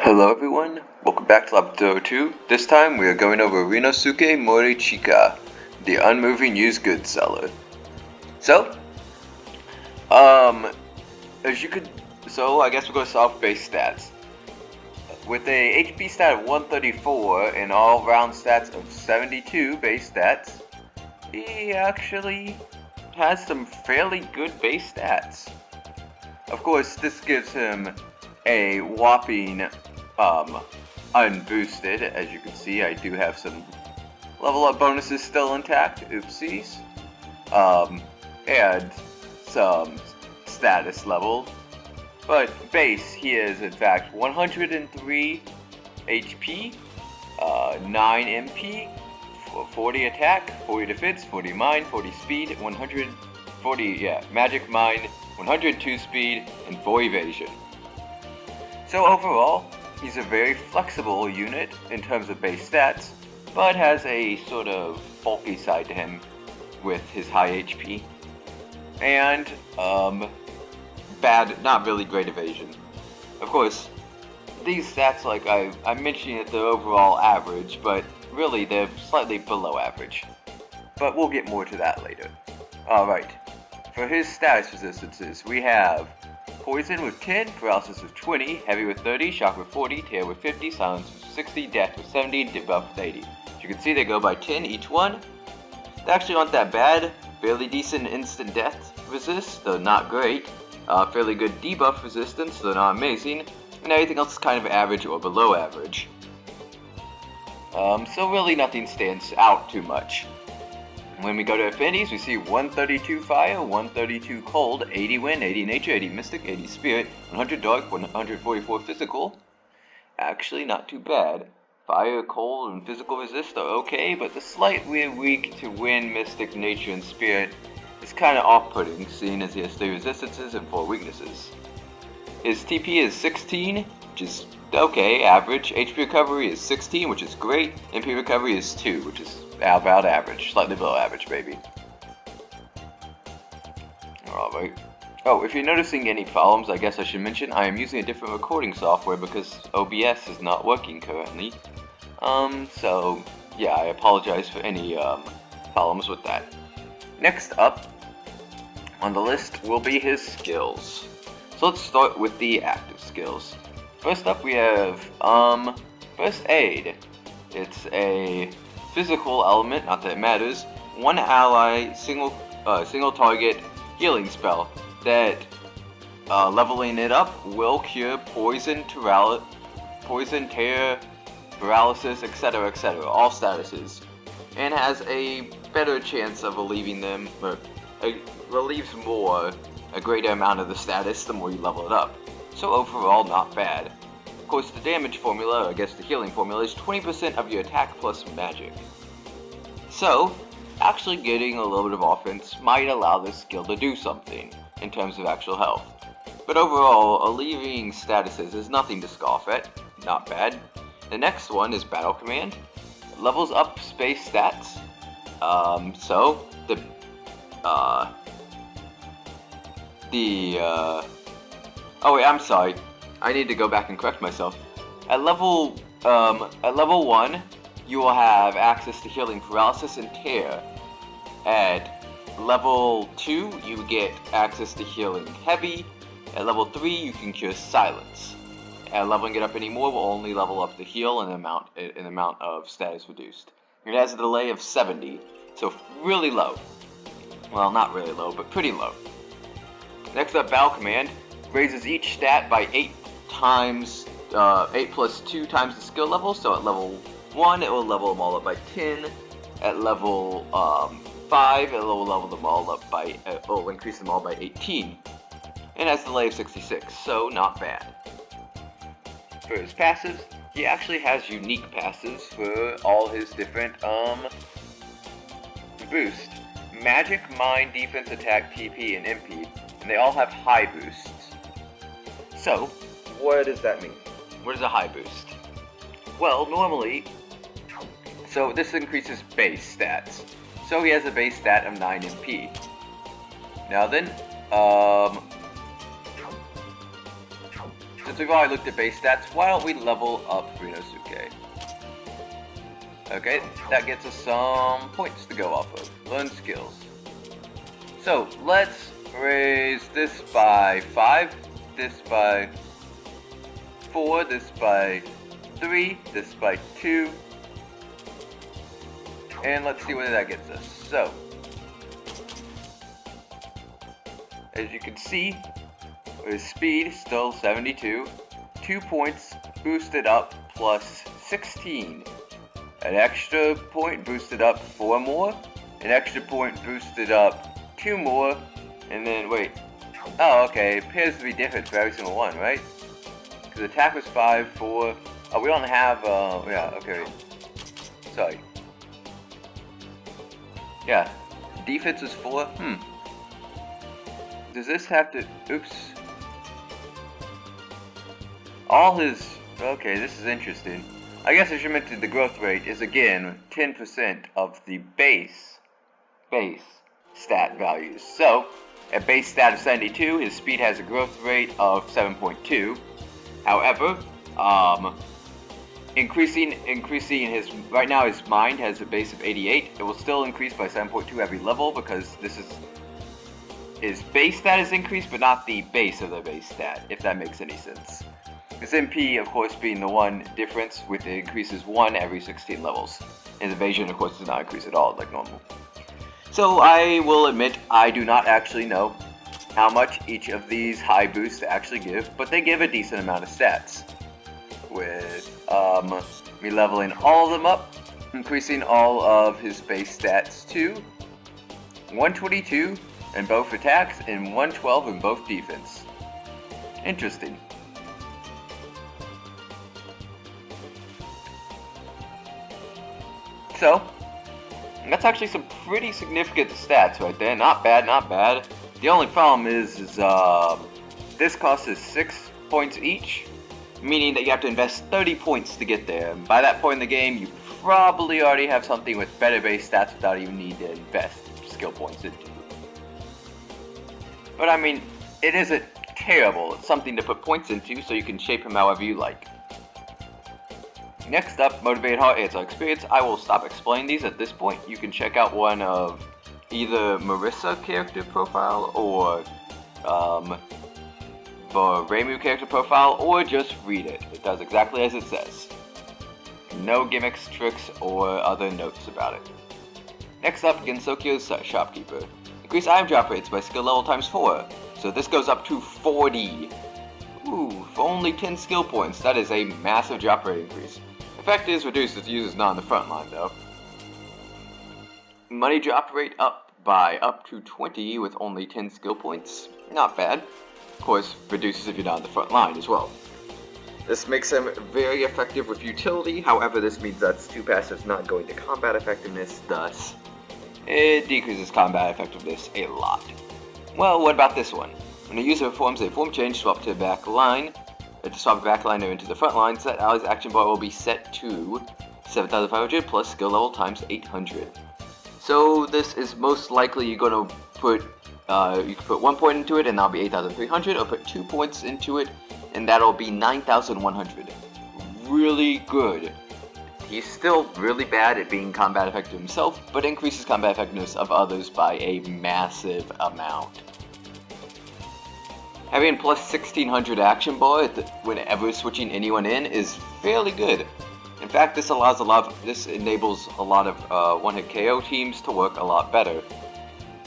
Hello everyone, welcome back to Labyrinth of Touhou. This time we are going over Rinnosuke Morichika, the unmoving used goods seller. So, as you could, I guess we're going to start off base stats. With a HP stat of 134 and all round stats of 72 base stats, he actually has some fairly good base stats. Of course, this gives him a whopping unboosted. As you can see, I do have some level up bonuses still intact, oopsies, and some status level. But base, he is in fact 103 HP, 9 MP, 40 attack, 40 defense, 40 mind, 40 speed, 140 magic mind, 102 speed, and 4 evasion. So overall, he's a very flexible unit in terms of base stats, but has a sort of bulky side to him with his high HP. And, not really great evasion. Of course, these stats, like I'm mentioning that they're overall average, but really they're slightly below average. But we'll get more to that later. Alright, for his status resistances, we have Poison with 10, Paralysis with 20, Heavy with 30, Shock with 40, Tear with 50, Silence with 60, Death with 70, Debuff with 80. As you can see, they go by 10 each one. They actually aren't that bad. Fairly decent instant death resist, though not great. Fairly good debuff resistance, though not amazing. And everything else is kind of average or below average. So really nothing stands out too much. When we go to affinities, we see 132 fire, 132 cold, 80 wind, 80 nature, 80 mystic, 80 spirit, 100 dark, 144 physical. Actually not too bad. Fire, cold, and physical resist are okay, but the slightly weak to wind, mystic, nature, and spirit is kind of off-putting, seeing as he has 3 resistances and 4 weaknesses. His TP is 16, which is okay, average. HP recovery is 16, which is great. MP recovery is 2, which is about average, slightly below average, maybe. Alright. Oh, if you're noticing any problems, I guess I should mention I am using a different recording software because OBS is not working currently. So, yeah, I apologize for any, problems with that. Next up on the list will be his skills. So let's start with the active skills. First up we have, First Aid. It's a physical element, not that it matters, one ally, single target healing spell that, leveling it up will cure poison, tear, paralysis, etc., all statuses, and has a better chance of relieving them, or relieves a greater amount of the status the more you level it up. So overall, not bad. Of course, the damage formula, or I guess the healing formula, is 20% of your attack plus magic. So, actually getting a little bit of offense might allow this skill to do something in terms of actual health. But overall, alleviating statuses is nothing to scoff at. Not bad. The next one is Battle Command. It levels up space stats. Oh wait, I'm sorry. I need to go back and correct myself. At level 1, you will have access to healing paralysis and tear. At level 2, you get access to healing heavy. At level 3, you can cure silence. At leveling it up anymore will only level up the heal and an amount of status reduced. It has a delay of 70, so really low. Well, not really low, but pretty low. Next up, Battle Command raises each stat by 8 plus 2 times the skill level. So at level 1, it will level them all up by 10. At level 5, it will level them all up by, will increase them all by 18. And has a delay of 66, so not bad. For his passives, he actually has unique passives for all his different, boosts. Magic, Mind, Defense, Attack, TP, and MP, and they all have high boosts. So, what does that mean? What is a high boost? Well, normally, so this increases base stats. So he has a base stat of 9 MP. Now then, since we've already looked at base stats, why don't we level up Rinnosuke? Okay, that gets us some points to go off of. Learn skills. So, let's raise this by 5, this by 4, this by 3, this by 2, and let's see where that gets us. So, as you can see, his speed still 72, 2 points boosted up plus 16. An extra point boosted up 4 more, an extra point boosted up 2 more, and then wait. Oh, okay, it appears to be different for every single one, right? Because attack was 5, 4. Oh, we don't have, yeah, okay. Sorry. Yeah, defense was 4. Does this have to, oops. All his, okay, this is interesting. I guess I should mention the growth rate is again 10% of the base stat values. So, at base stat of 72, his speed has a growth rate of 7.2. However, increasing his, right now his mind has a base of 88. It will still increase by 7.2 every level because this is, his base stat is increased, but not the base of the base stat, if that makes any sense. His MP, of course, being the one difference, with it increases 1 every 16 levels. His evasion, of course, does not increase at all, like normal. So I will admit, I do not actually know how much each of these high boosts actually give, but they give a decent amount of stats. With me leveling all of them up, increasing all of his base stats to 122 in both attacks and 112 in both defense. Interesting. So, that's actually some pretty significant stats right there. Not bad, not bad. The only problem is this costs us 6 points each, meaning that you have to invest 30 points to get there. And by that point in the game, you probably already have something with better base stats without even need to invest skill points into. But I mean, it isn't terrible. It's something to put points into so you can shape him however you like. Next up, Motivated Heart ASL Experience. I will stop explaining these at this point. You can check out one of either Marissa character profile or the Reimu character profile, or just read it. It does exactly as it says. No gimmicks, tricks, or other notes about it. Next up, Gensokyo's Shopkeeper. Increase item drop rates by skill level times 4. So this goes up to 40. Ooh, for only 10 skill points, that is a massive drop rate increase. Effect is reduced if the user is not on the front line though. Money drop rate up by up to 20 with only 10 skill points. Not bad. Of course, reduces if you're not on the front line as well. This makes him very effective with utility, however this means that's 2 passives not going to combat effectiveness, thus it decreases combat effectiveness a lot. Well, what about this one? When a user performs a form change, swap to the back line, to swap the back line into the front line, set ally's action bar will be set to 7,500 plus skill level times 800. So this is most likely you're going to put, you can put 1 point into it and that'll be 8,300, or put 2 points into it and that'll be 9,100. Really good. He's still really bad at being combat effective himself, but increases combat effectiveness of others by a massive amount. Having plus 1600 action bar whenever switching anyone in is fairly good. In fact, this enables a lot of one-hit KO teams to work a lot better.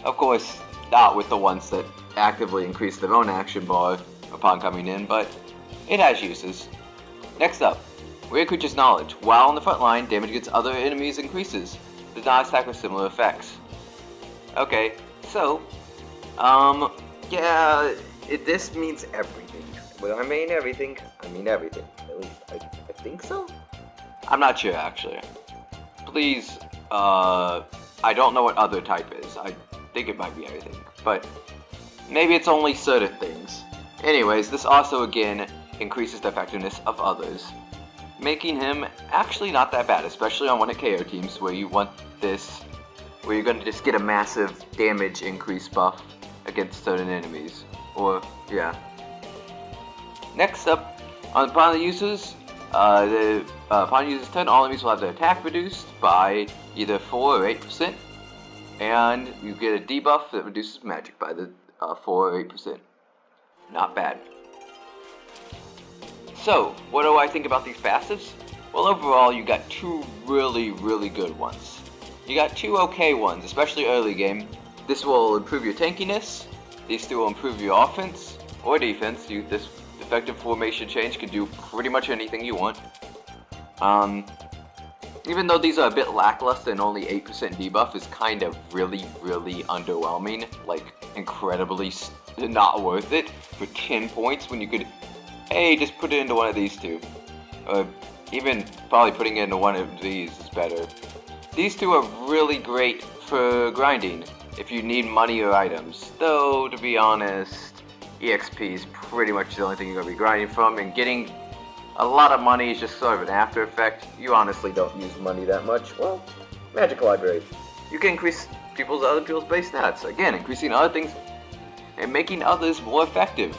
Of course, not with the ones that actively increase their own action bar upon coming in, but it has uses. Next up, Weird Creature's Knowledge. While on the front line, damage against other enemies increases. Does not attack with similar effects. Okay, so, yeah, this means everything. When I mean everything, I mean everything. At least, I think so? I'm not sure, actually. Please, I don't know what other type is. I think it might be everything. But, maybe it's only certain things. Anyways, this also, again, increases the effectiveness of others, making him actually not that bad, especially on one-hit KO teams where you want this, where you're going to just get a massive damage increase buff against certain enemies. Or, yeah. Next up, upon the user's turn, all enemies will have their attack reduced by either 4 or 8%, and you get a debuff that reduces magic by the 4 or 8%. Not bad. So, what do I think about these passives? Well, overall, you got two really good ones. You got two okay ones, especially early game. This will improve your tankiness. These two will improve your offense or defense. This effective formation change can do pretty much anything you want. Even though these are a bit lackluster and only 8% debuff is kind of really underwhelming, like incredibly not worth it for 10 points when you could, hey, just put it into one of these two. Even probably putting it into one of these is better. These two are really great for grinding if you need money or items, though to be honest, EXP is pretty much the only thing you're going to be grinding from, and getting a lot of money is just sort of an after effect. You honestly don't use money that much. Well, Magic Library. You can increase other people's base stats. Again, increasing other things and making others more effective.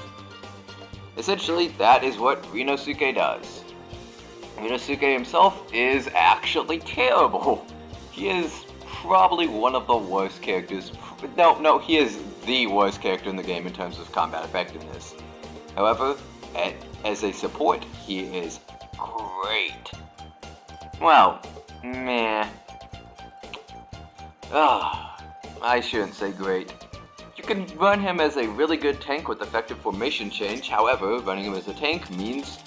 Essentially, that is what Rinnosuke does. Rinnosuke himself is actually terrible. He is probably one of the worst characters. No, he is the worst character in the game in terms of combat effectiveness. However, as a support, he is great. Well, meh. I shouldn't say great. You can run him as a really good tank with effective formation change. However, running him as a tank means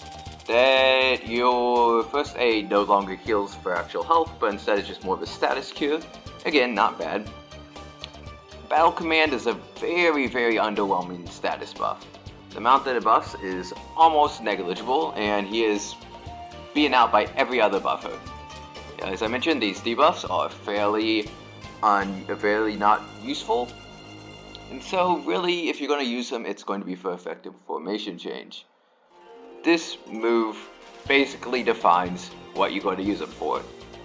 that your first aid no longer heals for actual health, but instead it's just more of a status cure. Again, not bad. Battle Command is a very underwhelming status buff. The amount that it buffs is almost negligible, and he is beaten out by every other buffer. As I mentioned, these debuffs are fairly not useful, and so really, if you're going to use them, it's going to be for effective formation change. This move basically defines what you're going to use them for.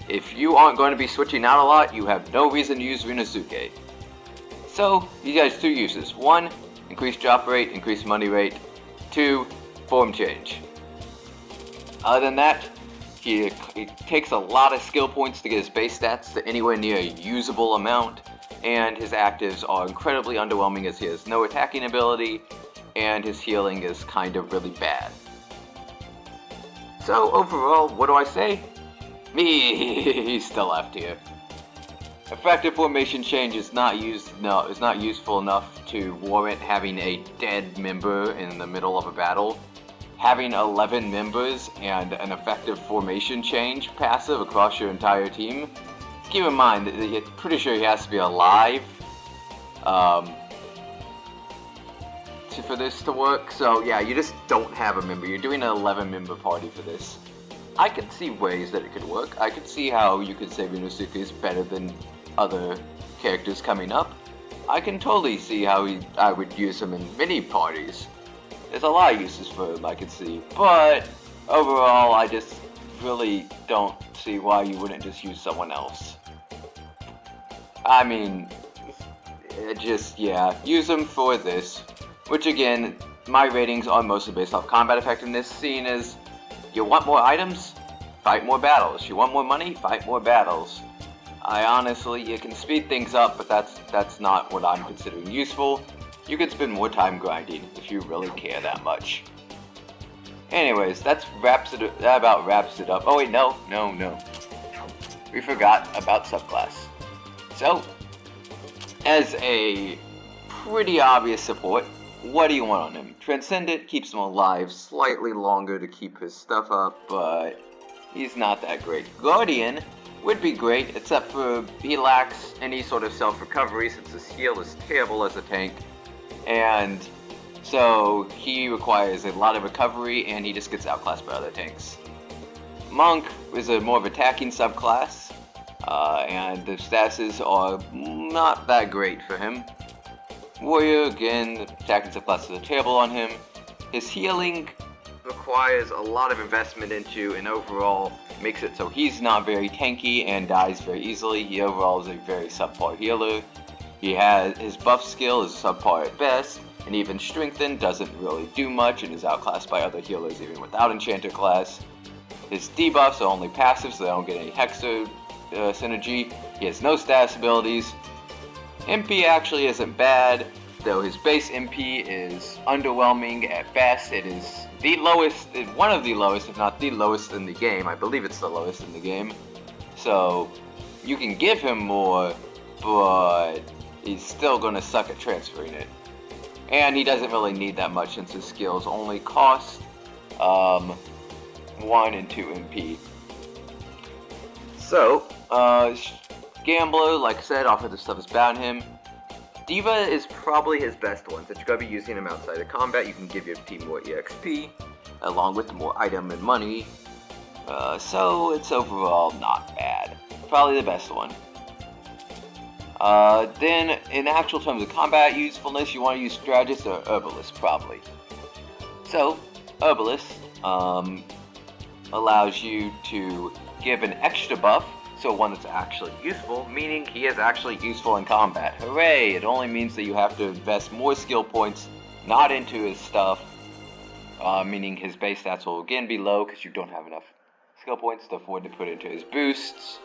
If you aren't going to be switching out a lot, you have no reason to use Rinnosuke. So, he has two uses. One, increase drop rate, increase money rate. 2, form change. Other than that, it takes a lot of skill points to get his base stats to anywhere near a usable amount, and his actives are incredibly underwhelming as he has no attacking ability, and his healing is kind of really bad. So overall, what do I say? He's still left here. Effective formation change is not useful enough to warrant having a dead member in the middle of a battle. Having 11 members and an effective formation change passive across your entire team. Keep in mind that you're pretty sure he has to be alive for this to work. So yeah, you just don't have a member. You're doing an 11-member party for this. I could see ways that it could work. I could see how you could say Rinnosuke is better than other characters coming up. I can totally see how I would use him in mini parties. There's a lot of uses for him I could see, but overall I just really don't see why you wouldn't just use someone else. I mean, use them for this, which again, my ratings are mostly based off combat effectiveness, seeing as you want more items, fight more battles. You want more money, fight more battles. You can speed things up, but that's not what I'm considering useful. You can spend more time grinding if you really care that much. Anyways, that about wraps it up. Oh wait, no. We forgot about subclass. So, as a pretty obvious support, what do you want on him? Transcendent keeps him alive slightly longer to keep his stuff up, but he's not that great. Guardian would be great, except for he lacks any sort of self-recovery since his heal is terrible as a tank, and so he requires a lot of recovery and he just gets outclassed by other tanks. Monk is a more of attacking subclass, and the statuses are not that great for him. Warrior, again, the attacking subclass is terrible on him. His healing requires a lot of investment into, and overall makes it so he's not very tanky and dies very easily. He overall is a very subpar healer. His buff skill is subpar at best, and even strengthened, doesn't really do much and is outclassed by other healers even without enchanter class. His debuffs are only passive, so they don't get any Hexer synergy. He has no status abilities. MP actually isn't bad, though his base MP is underwhelming at best. It is the lowest, one of the lowest, if not the lowest in the game. I believe it's the lowest in the game. So you can give him more, but he's still going to suck at transferring it. And he doesn't really need that much since his skills only cost 1 and 2 MP. So, Gambler, like I said, offensive stuff is bound him. Diva is probably his best one, since you're going to be using him outside of combat. You can give your team more EXP, along with more item and money. So it's overall not bad. Probably the best one. Then, in actual terms of combat usefulness, you want to use Strategist or Herbalist, probably. So, Herbalist allows you to give an extra buff, so one that's actually useful, meaning he is actually useful in combat. Hooray! It only means that you have to invest more skill points, not into his stuff, meaning his base stats will again be low because you don't have enough skill points to afford to put into his boosts.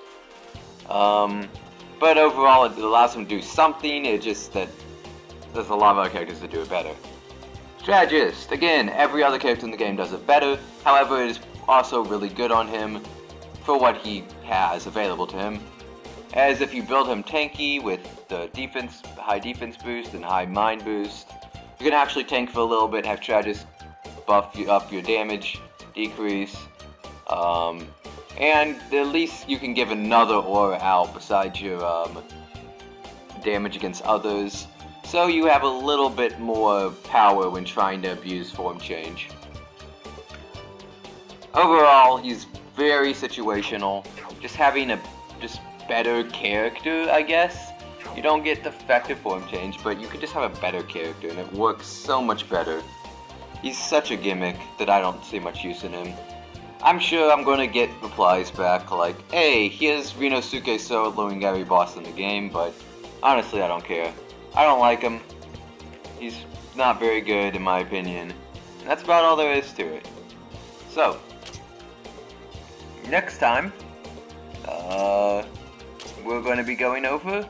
But overall, it allows him to do something. It's just that there's a lot of other characters that do it better. Strategist. Again, every other character in the game does it better. However, it is also really good on him for what he has available to him. As if you build him tanky with the defense, high defense boost and high mind boost, you can actually tank for a little bit, have Strategist buff you up your damage, decrease, and at least you can give another aura out besides your damage against others, so you have a little bit more power when trying to abuse form change. Overall, he's very situational. Just having a better character, I guess. You don't get the effective form change, but you could just have a better character, and it works so much better. He's such a gimmick that I don't see much use in him. I'm sure I'm gonna get replies back like, hey, here's Rinnosuke soloing every boss in the game, but honestly I don't care. I don't like him. He's not very good in my opinion. And that's about all there is to it. So, next time, we're gonna be going over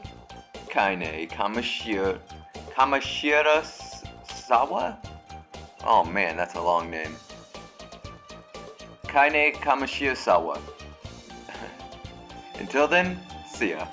Kaine Kamashira Sawa? Oh man, that's a long name. Kaine Kamashira Sawa. Until then, see ya.